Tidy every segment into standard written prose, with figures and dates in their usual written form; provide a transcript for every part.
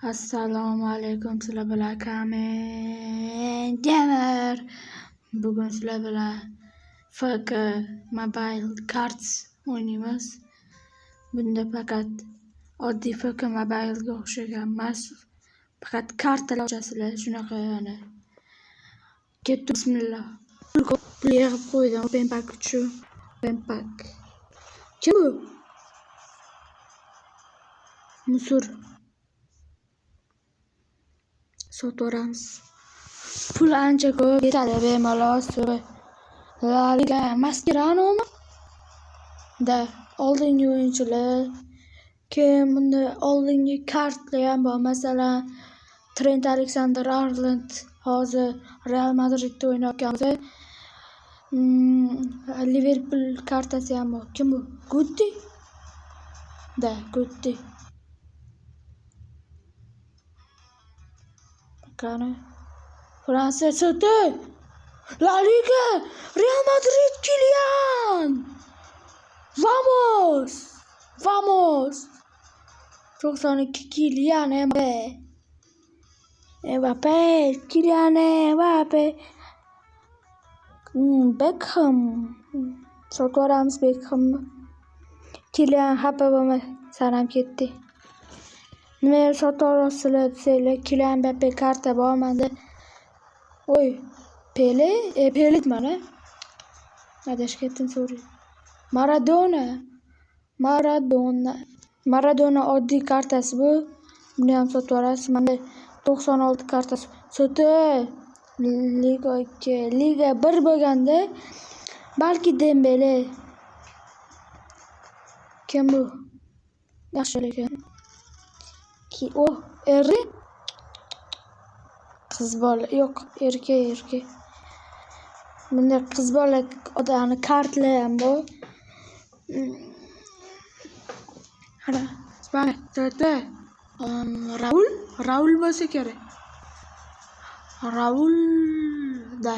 Assalomu alaykum, sizlar bilan Kamen Gamer. Bugun sizlar bilan FK Mobile Cards o'ynaymiz. Bunda faqat oddiy FK Mobile'ga o'xshagan emas. Faqat kartalar ochasizlar, shunaqa yani. Ketdi, bismillah. Pul yig'ib qo'ydim. Open pack uchun. Open pack. Kim bu? Musur. Sotoramiz. Pul ancha ko'p ketadi bemalol. La Liga Mascherano'mi? Da oldingi o'yinchilar. Keyin bunda oldingi kartlar ham bor. Masalan, Trent Alexander-Arnold hozir Real Madridda o'ynayotgan. Liverpool kartasi ham bor. Kim bu? Gutti? Da, Gutti. Qani? Fransiya soti. La Liga, Real Madrid, Kylian. Vamos! Vamos! 92 Kylian Mbappé, Kylian Mbappé. Beckham. Sotoramiz Beckham. Kylian xafa bo'lma, sanam ketdi. Nima sotorasizlar desanglar, Kylian Mbappé karta bormadi. Oy, Pele mana. Adashib ketdim, sorry. Maradona oddiy kartasi bu. Buni ham sotorasiz. Mana 96 kartasi. Soti Liga 2, Liga 1 bo'lganda balki Dembele. Kim bu? Yaxshi ekan. Eri? Qiz bola, yo'q, erkak. Bunda qiz bola odamni kartlar ham bor. Mana, soti Raul bo'lsa kerak. Raul da.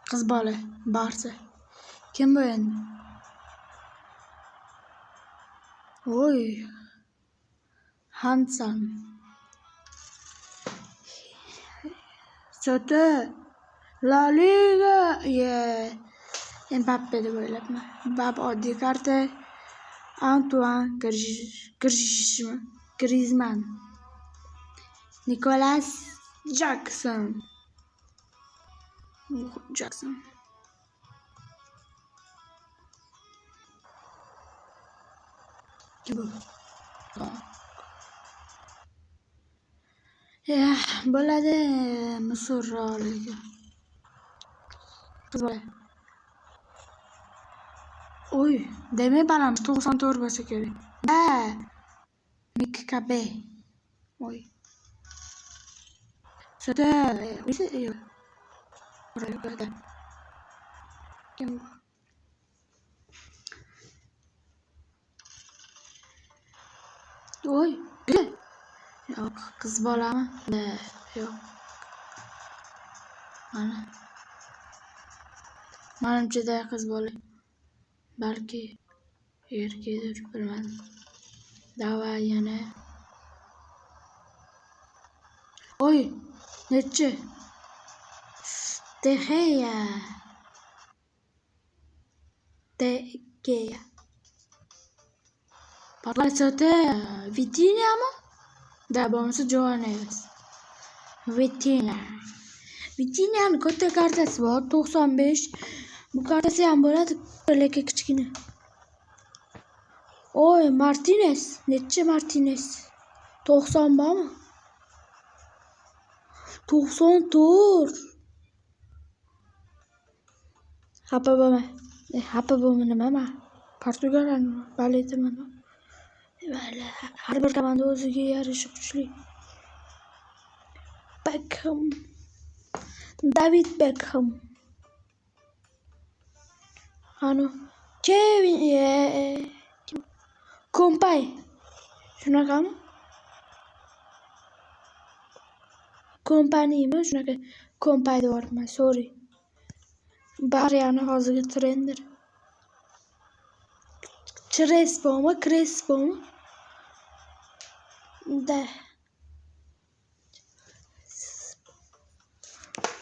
Qiz bola, Barsa. Kim bu endi? Oy. Hansan. Soti La Liga. Mbappé deb o'ylabman. Mbappé oddiy karta. Antoine Griezmann. Nicolas Jackson. Ya, bo'ladi musurroligi. Qiz bola. Oy, demak baland 94 bo'lsa kerak. Da. Mikkabe. Oy. Sada, Kim bu? Oy, yo'q, qiz bolami? Yo'q. Mana. Menimcha qiz bola. Balki erkakdir, bilmadim. Davay yana. Oy, nechi? De Gea. Parlatsoti Vitinha'mi? Da, bo'lmasa Joanes. Vitinha'ning katta kartasi bor, 95. Bu kartasi ham bo'ladi, lekin kichkina. Oy, Martinez. Nechi Martinez? 90 bormi? 94. Xafa bo'lma nima? Portugaliyani baletiman. Har bir komanda o'ziga yarasha kuchli. Beckham. David Beckham. Kevin Kompay. Shunaqami? Kompaniymi? Shunaqa Kompay deyapman, sorry. Baryani hozirgi trendir. Crespo'mi? Da.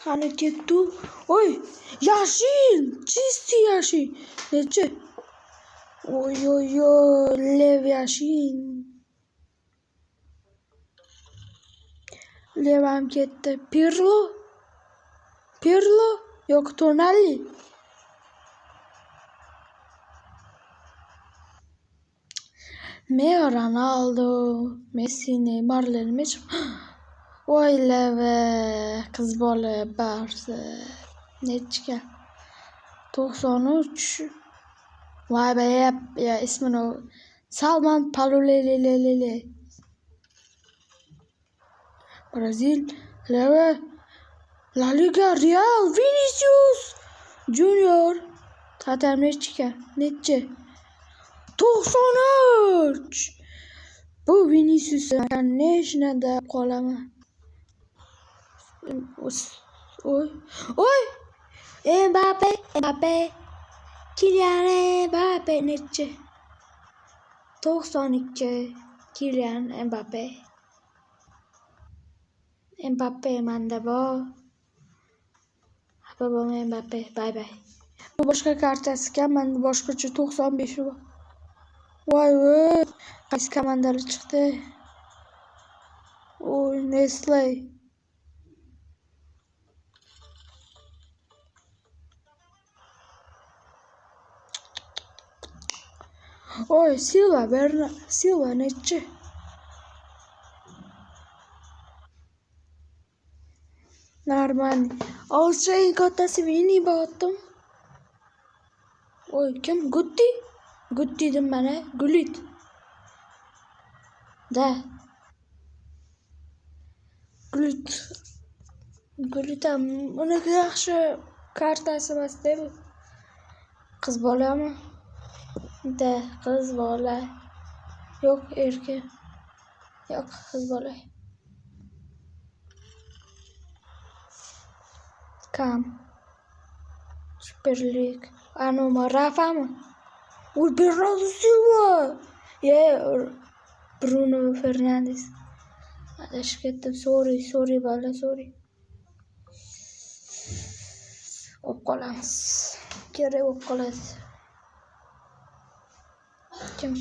Qani ketdi. Oy, yashil, чистый yashil. Nechi? Oy, lev yashil. Lev ham ketdi. Pirlo yoki Tonali. Ronaldo, Messi, Neymar, Messi. Voy lava, qiz bola barsi. Nechga? 93. Voy be, ya ismini Salman Palulelelele. Brazil, lava. La Liga Real Vinicius Junior. Tatam nechga? 93. Bu Vinicius Nation'da qolaman. Oy. Mbappe. Kylian Mbappe nechi? 92. Kylian Mbappe. Mbappe manda bor. Babam Mbappe. Bye. Bu boshqa kartasi ekan, menda boshqacha 95 bor. Voy, qaysi komandalar chiqdi? Oy, Nestle. Oy, Silva nechi? Normal. Eng kattasi Vini botdim. Oy, kim? Gutti dedim mana. Gullit. Da. Gullit ham uni yaxshi kartasi emas-da bu. Qiz bolami? Da, qiz bola. Yo'q, erkak. Yo'q, qiz bola. Kam. Super League. Anoma Rafa'mi? Bernardo Silva. Bruno Fernandes. Adashib ketdim. Sorry bola, sorry. O'qolamiz. Kerak bo'lib qoladi. Kim?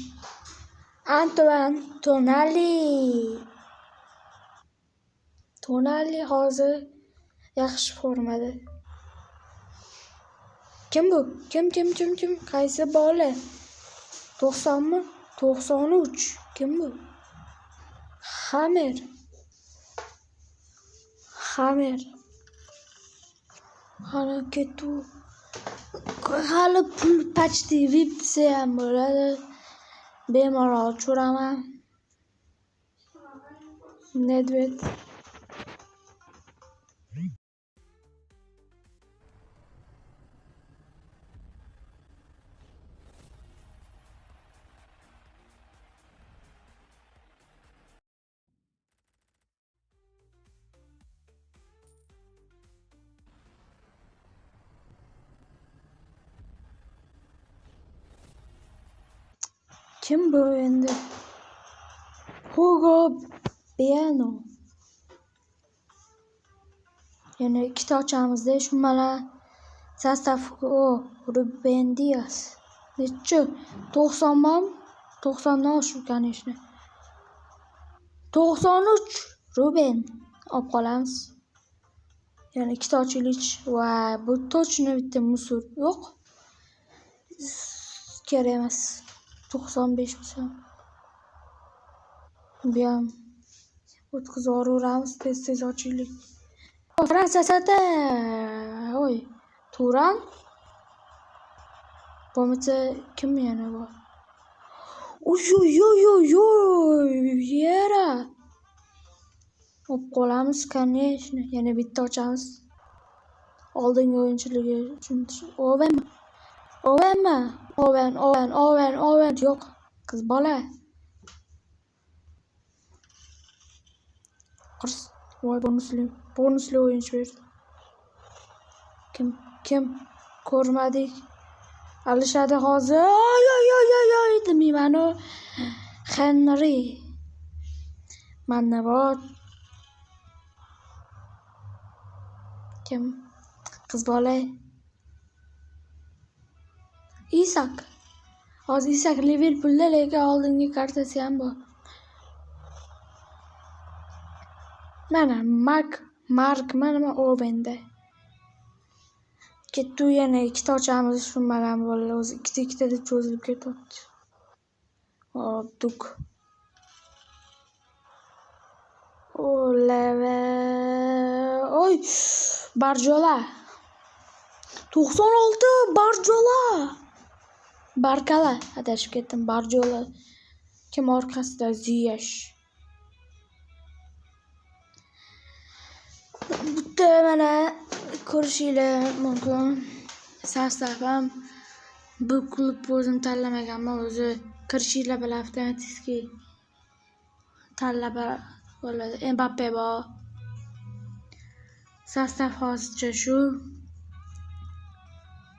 Antoine Tonali hozir yaxshi formada. Kim bu? Kim? Qaysi bola? 90mi? 93. Kim bu? Xamer. Hali ketdi. Hali pul почти vipsi ham bo'ladi. Bemalol cho'raman. Nedved. Kim bu endi? Hugo Bueno. Yana ikkita ochamiz-da, shu mana sostav Ruben Dias. Nechi? 90 mi? 90dan oshib конечно. 93 Ruben. Olib qolamiz. Yana ikkita ochilik. Va bu точно bitta musor. Yo'q. Kerak emas. 95 bo'lsa. Bu ham o'tkazib tez ochilik. Fransiya sata. Oy, Turan. Bo'lmasa kim yana bor? Oy, Viera. Olib qolamiz, конечно. Yana bitta ochamiz. Oldingi o'yinchiligi uchun. Ovenmi? Oven. Yo'q, qiz bola. Voy, bonusli o'yinchi berdi. Kim? ko'rmadik. Alishadi hozir. Oy demayman-u. Henry. Manda bor. Kim? Qiz bola. Isak. Hozir Isak Liverpoolda, lekin oldingi kartasi ham bor. Mana Mark mana Obenda. Ketdi yana ikkita ochamiz tushunmagan bolalar o'zi ikkita deb cho'zilib ketyapti. Hop duk. Oleva. Oy! Barjola. 96 Barjola. Barkala adashib ketdim. Barjola. Kim orqasida Ziyash. Bitta mana ko'rishinglar mumkin. Sastavim bu klub o'zim tanlamaganman, o'zi kirishinglar bilan avtomatik tanlab bo'ladi. Mbappe bor. Sastav hozircha shu.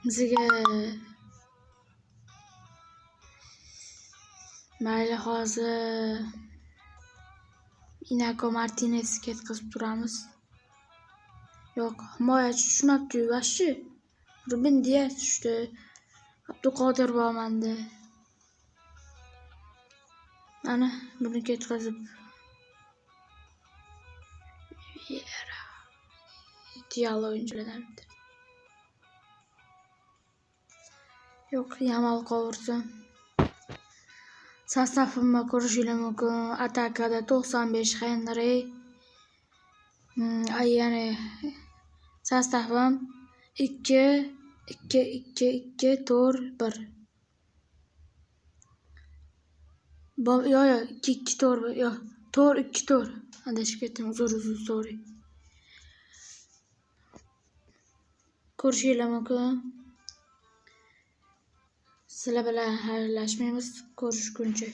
Bizga mayli hozir Inako Martinez ketkazib turamiz. Yo'q, himoyachi tushmabdi vashi. Ruben Dias tushdi. Abduqodir bormanda. Ana buni ketkazib ideal o'yinchilardan. Yo'q, Yamal qovursin. Sastavimni ko'rishingiz mumkin. Atakada 95 Henry. Yana sastavim 2-2-2-4-1. Yo'q, 2-2-4, yo'q, 4-2-4. Adashib ketdim, uzr, sorry. Ko'rishingiz mumkin. Sizlar bilan xayrlashmaymiz. Ko'rishguncha.